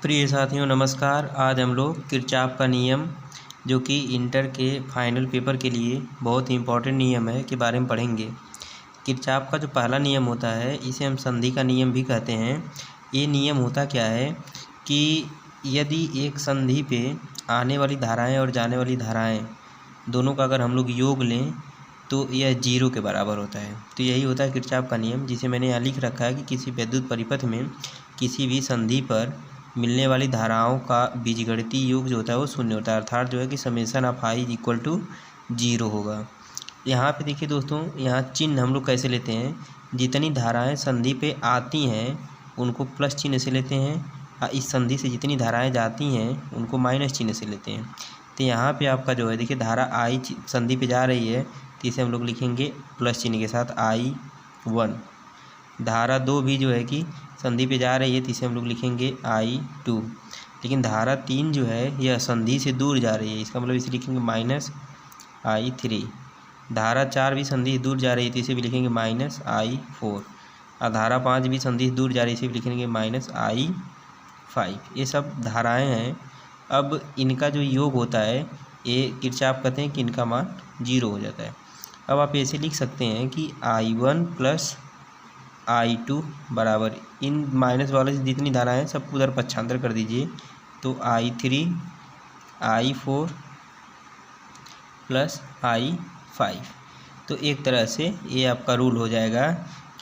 प्रिय साथियों नमस्कार। आज हम लोग किरचॉफ का नियम जो कि इंटर के फाइनल पेपर के लिए बहुत ही इम्पोर्टेंट नियम है के बारे में पढ़ेंगे। किरचॉफ का जो पहला नियम होता है इसे हम संधि का नियम भी कहते हैं। ये नियम होता क्या है कि यदि एक संधि पे आने वाली धाराएं और जाने वाली धाराएं दोनों का अगर हम लोग योग लें तो यह 0 के बराबर होता है। तो यही होता है किरचॉफ का नियम, जिसे मैंने यहाँ लिख रखा है कि किसी विद्युत परिपथ में किसी भी संधि पर मिलने वाली धाराओं का बीजगणितीय योग जो होता है वो शून्य होता है, अर्थात जो है कि summation of I equal to 0 होगा। यहाँ पे देखिए दोस्तों, यहाँ चिन्ह हम लोग कैसे लेते हैं, जितनी धाराएं संधि पे आती हैं उनको प्लस चिन्ह से लेते हैं और इस संधि से जितनी धाराएं जाती हैं उनको माइनस चिन्ह से लेते हैं। तो यहाँ पे आपका जो है देखिए धारा आई संधि पे जा रही है तो इसे हम लोग लिखेंगे प्लस चिन्ह के साथ I1। धारा 2 भी जो है कि संधि पे जा रही है तो इसे हम लोग लिखेंगे I2। लेकिन धारा 3 जो है यह संधि से दूर जा रही है, इसका मतलब इसे लिखेंगे -I3। धारा 4 भी संधि से दूर जा रही है तो इसे भी लिखेंगे -I4। और धारा 5 भी संधि से दूर जा रही है, इसे भी लिखेंगे -I5। ये सब धाराएं हैं। अब इनका जो योग होता है ये किरचॉफ कहते हैं कि इनका मान 0 हो जाता है। अब आप ऐसे लिख सकते हैं कि I1 प्लस I2 बराबर इन माइनस वाले से जितनी धाराएं हैं सबको उधर पक्षांतर कर दीजिए तो I3 I4 प्लस I5। तो एक तरह से ये आपका रूल हो जाएगा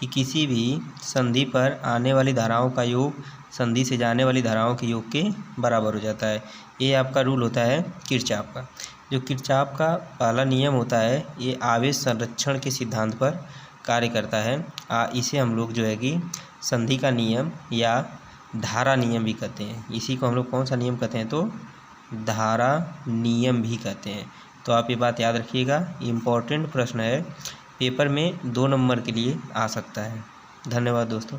कि किसी भी संधि पर आने वाली धाराओं का योग संधि से जाने वाली धाराओं के योग के बराबर हो जाता है। ये आपका रूल होता है किरचॉफ का। जो किरचॉफ का पहला नियम होता है ये आवेश संरक्षण के सिद्धांत पर कार्य करता है। इसे हम लोग जो है कि संधि का नियम या धारा नियम भी कहते हैं। इसी को हम लोग कौन सा नियम कहते हैं तो धारा नियम भी कहते हैं। तो आप ये बात याद रखिएगा, इम्पोर्टेंट प्रश्न है, पेपर में 2 नंबर के लिए आ सकता है। धन्यवाद दोस्तों।